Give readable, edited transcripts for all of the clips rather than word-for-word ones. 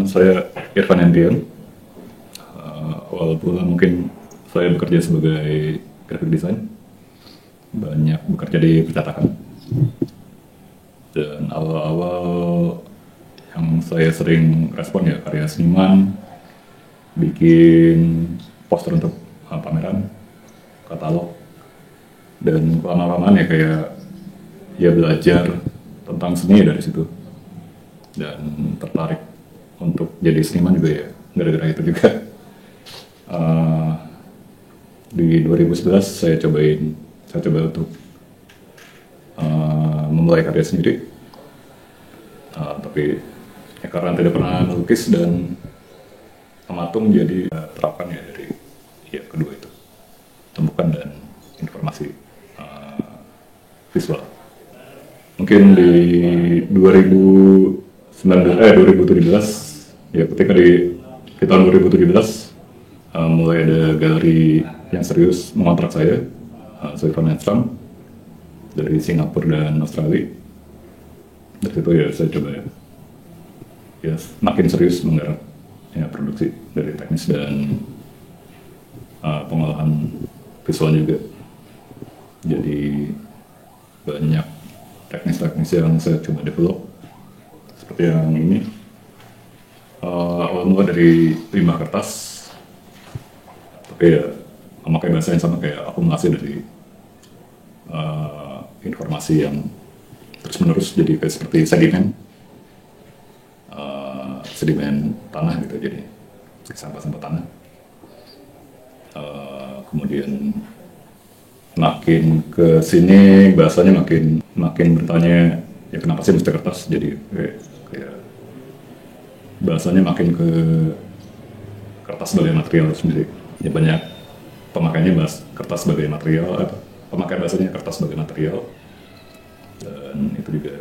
saya Irfan Hendrian. Awal mula mungkin saya bekerja sebagai graphic design, banyak bekerja di percetakan. Dan awal-awal yang saya sering respon ya karya seniman, bikin poster untuk pameran, katalog, dan lama-lamaan ya kayak ya belajar tentang seni dari situ, dan tertarik untuk jadi seniman juga ya gara-gara itu juga. Di 2011 saya coba untuk memulai karya sendiri, tapi ya karena tidak pernah melukis dan mematung, jadi terapkan ya dari ya kedua itu, temukan dan informasi visual. Mungkin di 2017 ya, ketika di tahun 2017 mulai ada galeri yang serius mengontrak saya, Irfan Hendrian, dari Singapura dan Australia. Dari situ ya saya coba ya makin serius menggarap ya produksi dari teknis dan pengolahan visual juga. Jadi banyak teknis-teknis yang saya coba develop, seperti yang ini. Awal mula dari limbah kertas, tapi ya memakai bahasa yang sama kayak akumulasi dari informasi yang terus-menerus, jadi kayak seperti sedimen tanah gitu, jadi sampah-sampah tanah. Kemudian makin ke sini bahasanya makin bertanya ya kenapa sih mesti kertas, jadi kayak bahasanya makin ke kertas sebagai material sendiri. Ya banyak pemakaiannya bahas kertas sebagai material, pemakai bahasanya kertas sebagai material, dan itu juga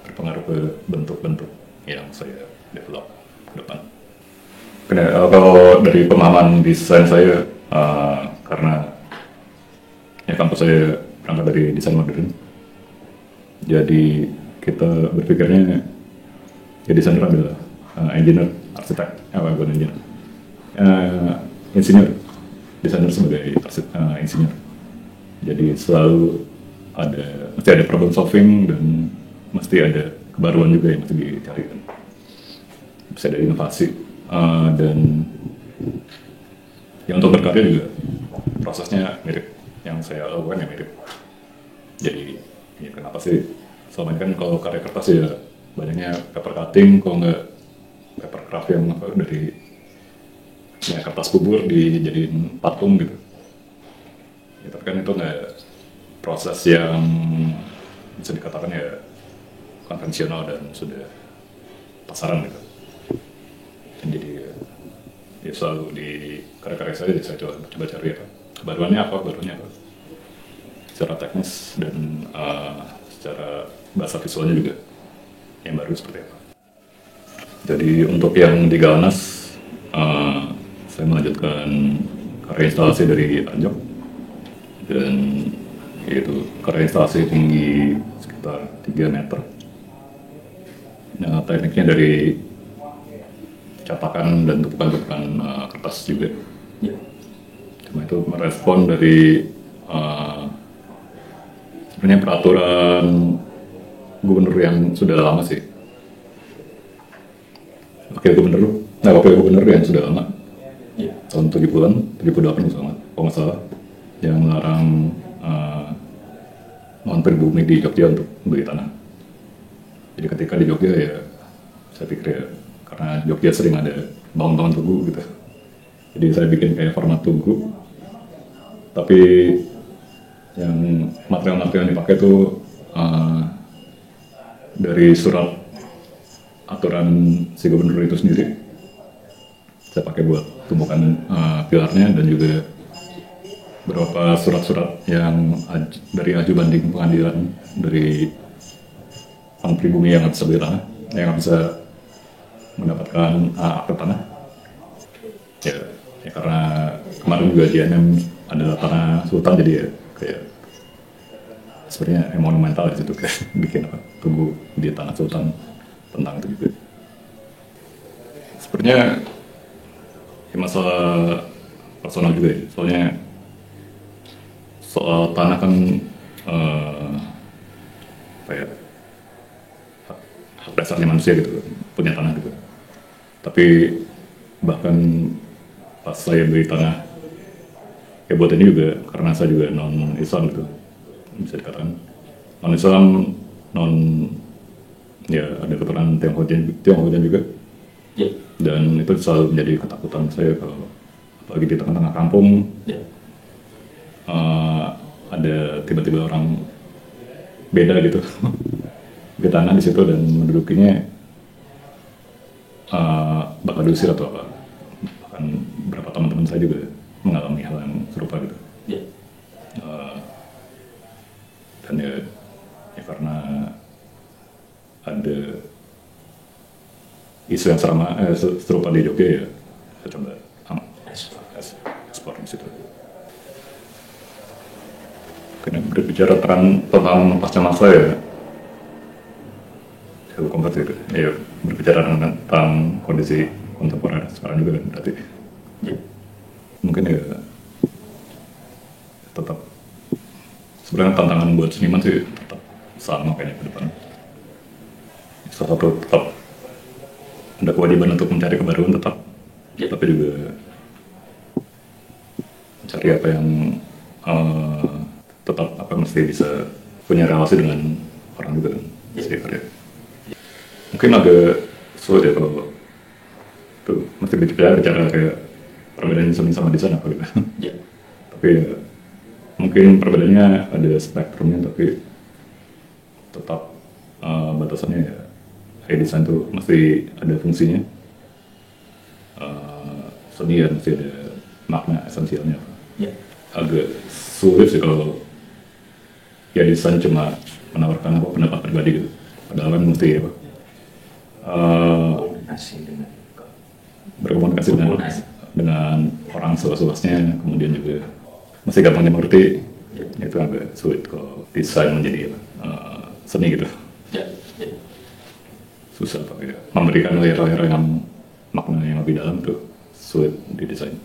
berpengaruh ke bentuk-bentuk yang saya develop ke depan. Kalau dari pemahaman desain saya, karena ya kampus saya berangkat dari desain modern, jadi kita berpikirnya ya desainer adalah engineer, arsitek, bukan engineer, insinyur, desainer sebagai insinyur. Jadi mesti ada problem solving, dan mesti ada kebaruan juga yang mesti dicari, kan. Bisa ada inovasi, dan yang untuk berkarya juga prosesnya mirip, yang saya lakukan ya mirip. Jadi ya kenapa sih selama ini kan kalau karya kertas ya banyaknya paper cutting, kalau nggak paper craft yang dari ya kertas bubur dijadiin patung gitu ya, tapi kan itu nggak proses yang bisa dikatakan ya konvensional dan sudah pasaran gitu. Dan jadi ya selalu di karya-karya saya coba cari kebaruannya apa secara teknis, dan secara bahasa visualnya juga yang baru seperti apa. Jadi untuk yang di Galnas, saya melanjutkan karya instalasi dari Arjok, dan yaitu karya instalasi tinggi sekitar 3 meter. Nah, tekniknya dari cetakan dan tupukan-tupukan kertas juga. Cuma itu merespon dari sebenarnya peraturan gubernur yang sudah lama sih. Wakil gubernur yang sudah lama, tahun 70-an, 78 misalnya, kalau nggak salah, yang melarang non pribumi di Jogja untuk beli tanah. Jadi ketika di Jogja ya, saya pikir ya, karena Jogja sering ada bangun-bangun tugu gitu, jadi saya bikin kayak format tugu, tapi yang material-material yang dipakai itu dari surat aturan si gubernur itu sendiri. Saya pakai buat tumpukan pilarnya, dan juga beberapa surat-surat yang dari aju banding pengadilan dari orang pribumi yang nggak bisa beli tanah, yang nggak bisa mendapatkan akte tanah. Ya karena kemarin juga di NM adalah tanah sultan, jadi ya kayak sebenarnya monumental di situ, kayak bikin tugu di tanah sultan tentang itu juga. sebenarnya ya masalah personal juga ya. Soalnya soal tanah kan apa ya, hak dasarnya manusia gitu, punya tanah gitu. Tapi bahkan pas saya beli tanah ya buat ini juga karena saya juga non Islam gitu, bisa dikatakan non Islam, non ya ada keturunan Tionghoa juga. Ya. Dan itu selalu menjadi ketakutan saya kalau apalagi di tengah-tengah kampung ada tiba-tiba orang beda gitu ke tanah di situ dan mendudukinya bakal diusir atau apa. Bahkan beberapa teman-teman saya juga mengalami hal yang serupa gitu. Dan ya karena ada isu yang serupa di Jogja ya saya coba ekspor di situ. Karena berbicara tentang pasca masa ya, saya komplit gitu. Ya berbicara tentang kondisi kontemporer sekarang juga kan berarti. Mungkin ya tetap sebenarnya tantangan buat seniman sih tetap sama kayaknya ke depan. Salah satu tetap ada kewajiban untuk mencari kebaruan tetap, tapi juga mencari apa yang tetap apa mesti bisa punya relasi dengan orang juga kan. Mungkin agak sulit ya kalau tuh mesti bicara kayak perbedaan seni sama desain apa gitu. Tapi ya, mungkin perbedaannya ada spektrumnya tapi tetap batasannya ya kayak desain tuh mesti ada fungsinya, seni ya mesti ada makna esensialnya. Agak sulit sih kalau ya desain cuma menawarkan apa pendapat pribadi gitu, padahal kan mesti apa berkomunikasi dengan orang seluas-luasnya, kemudian juga masih gampang dimengerti. Itu agak sulit kalau desain menjadi seni gitu. Susah pakai memberikan layer-layer yang makna yang lebih dalam tuh sulit di desain.